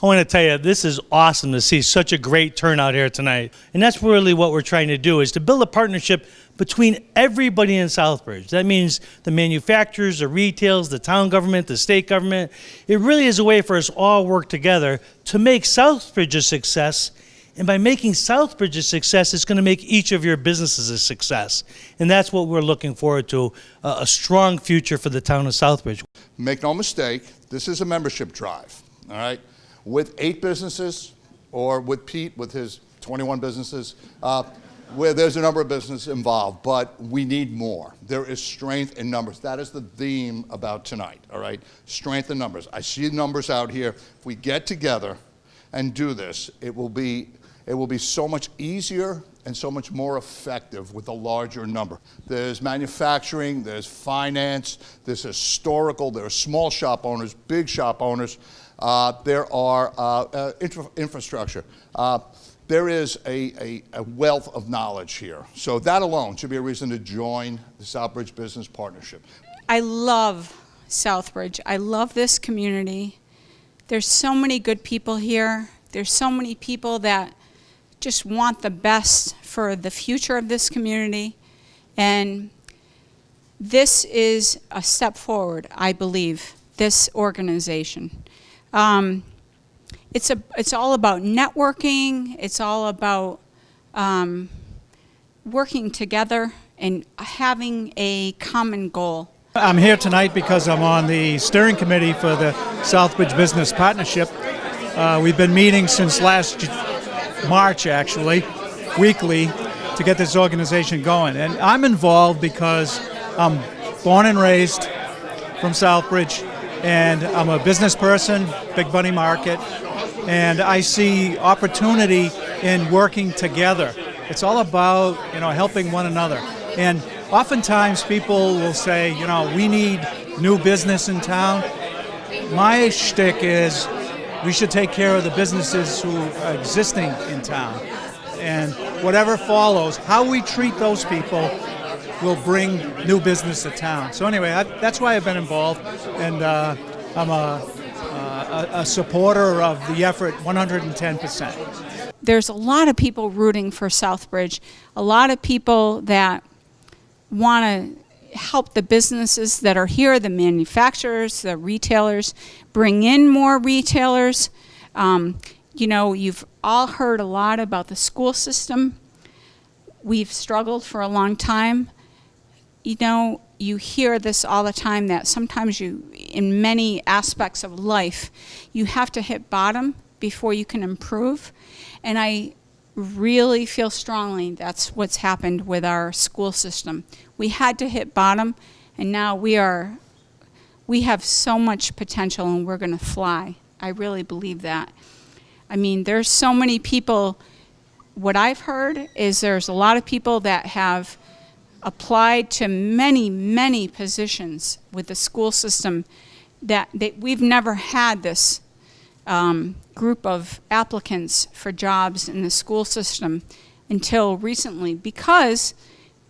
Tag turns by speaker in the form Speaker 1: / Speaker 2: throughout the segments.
Speaker 1: I want to tell you, this is awesome to see such a great turnout here tonight. And that's really what we're trying to do, is to build a partnership between everybody in Southbridge. That means the manufacturers, the retails, the town government, the state government. It really is a way for us all work together to make Southbridge a success. And by making Southbridge a success, it's going to make each of your businesses a success. And that's what we're looking forward to, a strong future for the town of Southbridge.
Speaker 2: Make no mistake, this is a membership drive, all right? With 8 businesses, or with Pete with his 21 businesses, where there's a number of businesses involved, but we need more. There is strength in numbers. That is the theme about tonight, all right? Strength in numbers. I see numbers out here. If we get together and do this, it will be so much easier and so much more effective with a larger number. There's manufacturing, there's finance, there's historical, there are small shop owners, big shop owners, there are infrastructure. There is a wealth of knowledge here. So that alone should be a reason to join the Southbridge Business Partnership.
Speaker 3: I love Southbridge. I love this community. There's so many good people here. There's so many people that just want the best for the future of this community. And this is a step forward, I believe, this organization. It's all about networking. It's all about working together and having a common goal.
Speaker 4: I'm here tonight because I'm on the steering committee for the Southbridge Business Partnership. We've been meeting since last March, actually, weekly, to get this organization going. And I'm involved because I'm born and raised from Southbridge, and I'm a business person, Big Bunny Market, and I see opportunity in working together. It's all about, helping one another. And oftentimes people will say, we need new business in town. My shtick is we should take care of the businesses who are existing in town. And whatever follows, how we treat those people will bring new business to town. So anyway, that's why I've been involved, and I'm a supporter of the effort 110%.
Speaker 3: There's a lot of people rooting for Southbridge, a lot of people that want to help the businesses that are here, the manufacturers, the retailers, bring in more retailers. You've all heard a lot about the school system. We've struggled for a long time. You hear this all the time, that sometimes in many aspects of life, you have to hit bottom before you can improve. And I really feel strongly that's what's happened with our school system. We had to hit bottom, and now we have so much potential, and we're going to fly. I really believe that. I mean, there's so many people. What I've heard is there's a lot of people that have applied to many, many positions with the school system that we've never had this group of applicants for jobs in the school system until recently, because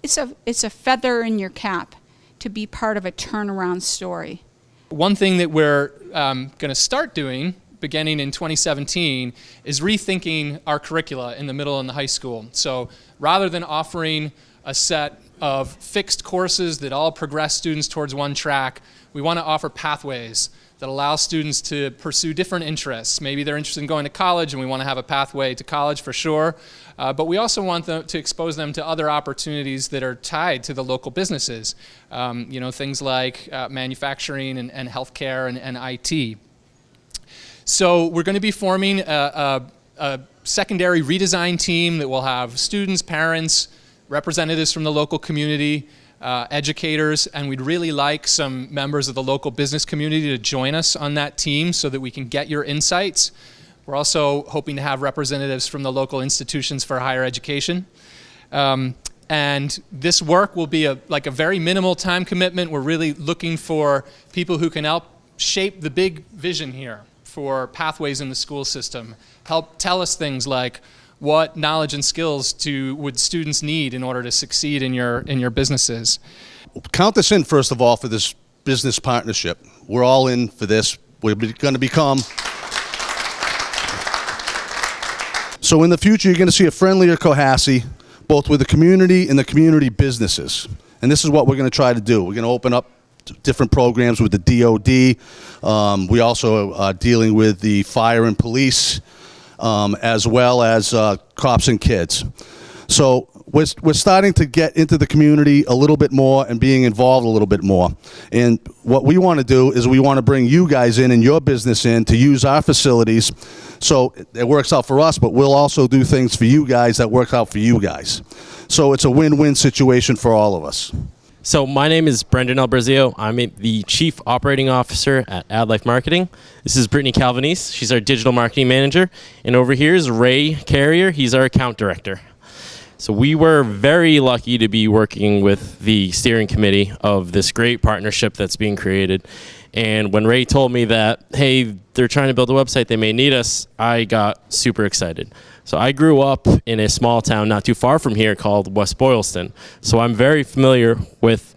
Speaker 3: it's a feather in your cap to be part of a turnaround story.
Speaker 5: One thing that we're going to start doing beginning in 2017 is rethinking our curricula in the middle and the high school. So rather than offering a set of fixed courses that all progress students towards one track, we want to offer pathways that allow students to pursue different interests. Maybe they're interested in going to college, and we want to have a pathway to college for sure, but we also want them to expose them to other opportunities that are tied to the local businesses. Things like manufacturing and healthcare and IT. So we're going to be forming a secondary redesign team that will have students, parents, representatives from the local community, educators, and we'd really like some members of the local business community to join us on that team so that we can get your insights. We're also hoping to have representatives from the local institutions for higher education. And this work will be a very minimal time commitment. We're really looking for people who can help shape the big vision here for pathways in the school system. Help tell us things like, what knowledge and skills would students need in order to succeed in your businesses?
Speaker 6: Count us in, first of all, for this business partnership. We're all in for this. We're going to become So in the future, you're going to see a friendlier Cohasse, both with the community and the community businesses. And this is what we're going to try to do. We're going to open up different programs with the DOD. We also are dealing with the fire and police, as well as cops and kids. So we're starting to get into the community a little bit more and being involved a little bit more. And what we want to do is we want to bring you guys in and your business in to use our facilities. So it works out for us, but we'll also do things for you guys that work out for you guys. So it's a win-win situation for all of us.
Speaker 7: So my name is Brendan Albrizio. I'm the Chief Operating Officer at AdLife Marketing. This is Brittany Calvanese. She's our Digital Marketing Manager. And over here is Ray Carrier. He's our Account Director. So we were very lucky to be working with the steering committee of this great partnership that's being created. And when Ray told me that, hey, they're trying to build a website, they may need us, I got super excited. So I grew up in a small town not too far from here called West Boylston. So I'm very familiar with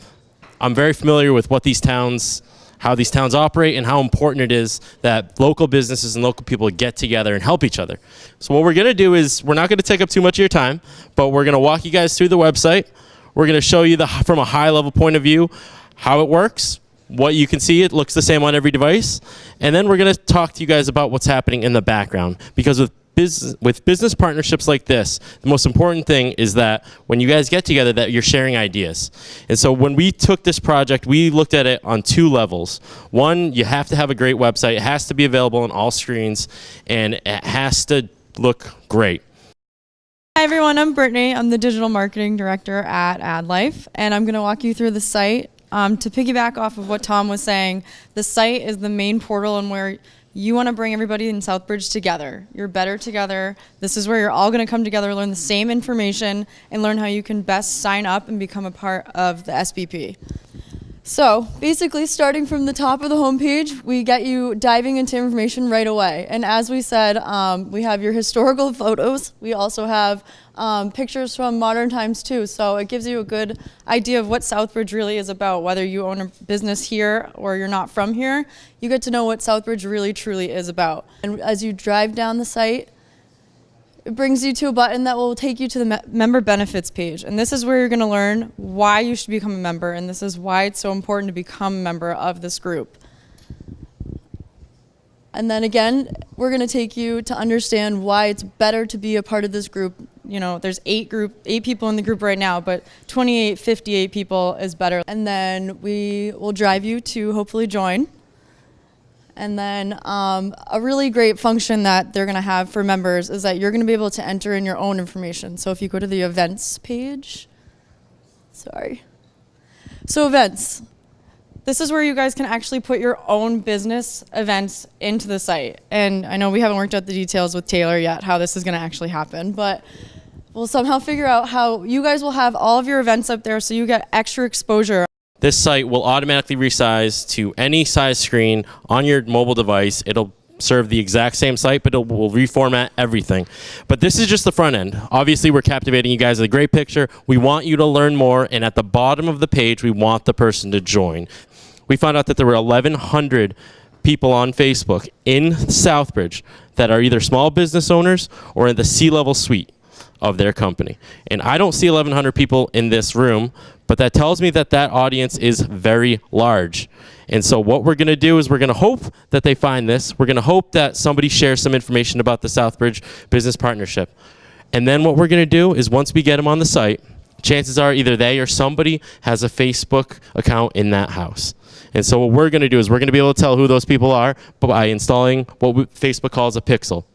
Speaker 7: what these towns, how these towns operate, and how important it is that local businesses and local people get together and help each other. So what we're going to do is, we're not going to take up too much of your time, but we're going to walk you guys through the website. We're going to show you from a high level point of view how it works, what you can see. It looks the same on every device. And then we're going to talk to you guys about what's happening in the background, because with business partnerships like this, the most important thing is that when you guys get together, that you're sharing ideas. And so when we took this project, we looked at it on two levels. One, you have to have a great website. It has to be available on all screens, and it has to look great.
Speaker 8: Hi everyone, I'm Brittany. I'm the Digital Marketing Director at AdLife, and I'm going to walk you through the site. To piggyback off of what Tom was saying, the site is the main portal and where you want to bring everybody in Southbridge together. You're better together. This is where you're all going to come together, learn the same information, and learn how you can best sign up and become a part of the SBP. So basically, starting from the top of the homepage, we get you diving into information right away. And as we said, we have your historical photos. We also have pictures from modern times too. So it gives you a good idea of what Southbridge really is about. Whether you own a business here or you're not from here, you get to know what Southbridge really truly is about. And as you drive down the site, it brings you to a button that will take you to the member benefits page. And this is where you're going to learn why you should become a member. And this is why it's so important to become a member of this group. And then again, we're going to take you to understand why it's better to be a part of this group. You know, there's 8 people in the group right now, but 28, 58 people is better. And then we will drive you to hopefully join. And then a really great function that they're going to have for members is that you're going to be able to enter in your own information. So if you go to the events page, So events. This is where you guys can actually put your own business events into the site. And I know we haven't worked out the details with Taylor yet, how this is going to actually happen, but we'll somehow figure out how you guys will have all of your events up there so you get extra exposure.
Speaker 7: This site will automatically resize to any size screen on your mobile device. It'll serve the exact same site, but it will reformat everything. But this is just the front end. Obviously, we're captivating you guys with a great picture. We want you to learn more, and at the bottom of the page, we want the person to join. We found out that there were 1,100 people on Facebook in Southbridge that are either small business owners or in the C-level suite of their company. And I don't see 1,100 people in this room, but that tells me that that audience is very large. And so what we're going to do is we're going to hope that they find this. We're going to hope that somebody shares some information about the Southbridge Business Partnership. And then what we're going to do is once we get them on the site, chances are either they or somebody has a Facebook account in that house. And so what we're going to do is we're going to be able to tell who those people are by installing what Facebook calls a pixel.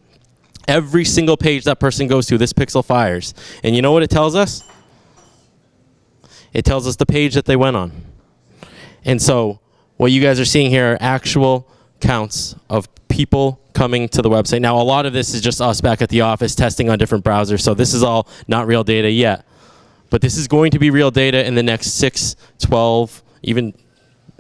Speaker 7: Every single page that person goes to, this pixel fires. And you know what it tells us? It tells us the page that they went on. And so what you guys are seeing here are actual counts of people coming to the website. Now, a lot of this is just us back at the office testing on different browsers, so this is all not real data yet. But this is going to be real data in the next 6, 12, even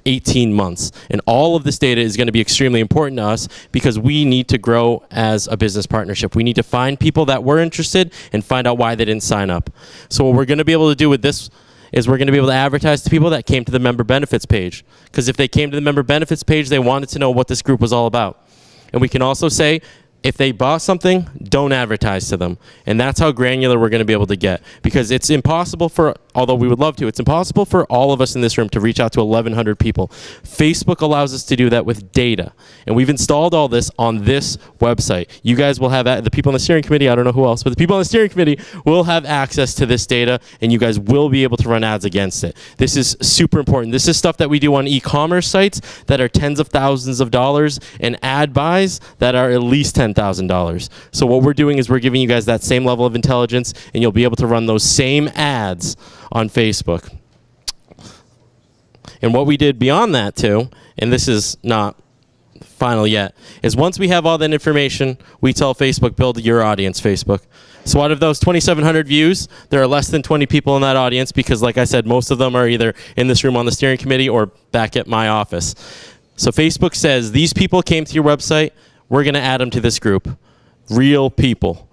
Speaker 7: 18 months. And all of this data is going to be extremely important to us because we need to grow as a business partnership. We need to find people that were interested and find out why they didn't sign up. So what we're going to be able to do with this is we're going to be able to advertise to people that came to the member benefits page. Because if they came to the member benefits page, they wanted to know what this group was all about. And we can also say, if they bought something, don't advertise to them. And that's how granular we're going to be able to get. Because it's impossible for, although we would love to, it's impossible for all of us in this room to reach out to 1,100 people. Facebook allows us to do that with data. And we've installed all this on this website. You guys will have, the people on the steering committee, I don't know who else, but the people on the steering committee will have access to this data, and you guys will be able to run ads against it. This is super important. This is stuff that we do on e-commerce sites that are tens of thousands of dollars and ad buys that are at least $10,000. So what we're doing is we're giving you guys that same level of intelligence, and you'll be able to run those same ads on Facebook. And what we did beyond that too, and this is not final yet, is once we have all that information, we tell Facebook, build your audience, Facebook. So out of those 2,700 views, there are less than 20 people in that audience because, like I said, most of them are either in this room on the steering committee or back at my office. So Facebook says, these people came to your website, we're going to add them to this group. Real people.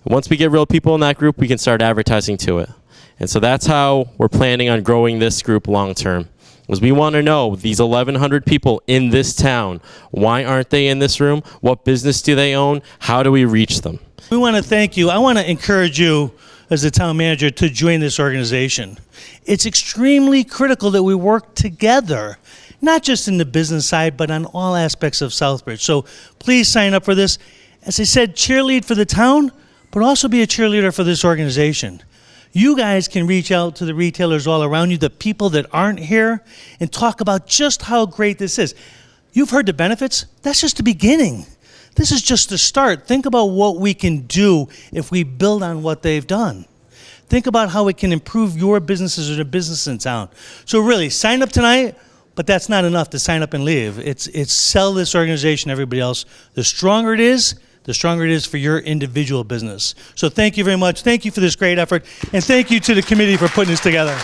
Speaker 7: Once we get real people in that group, we can start advertising to it. And so that's how we're planning on growing this group long term. Because we want to know these 1,100 people in this town, why aren't they in this room? What business do they own? How do we reach them?
Speaker 1: We want to thank you. I want to encourage you as the town manager to join this organization. It's extremely critical that we work together, not just in the business side, but on all aspects of Southbridge. So please sign up for this. As I said, cheerlead for the town, but also be a cheerleader for this organization. You guys can reach out to the retailers all around you, the people that aren't here, and talk about just how great this is. You've heard the benefits. That's just the beginning. This is just the start. Think about what we can do if we build on what they've done. Think about how it can improve your businesses or the business in town. So really, sign up tonight, but that's not enough to sign up and leave. It's sell this organization to everybody else. The stronger it is for your individual business. So thank you very much. Thank you for this great effort, and thank you to the committee for putting this together.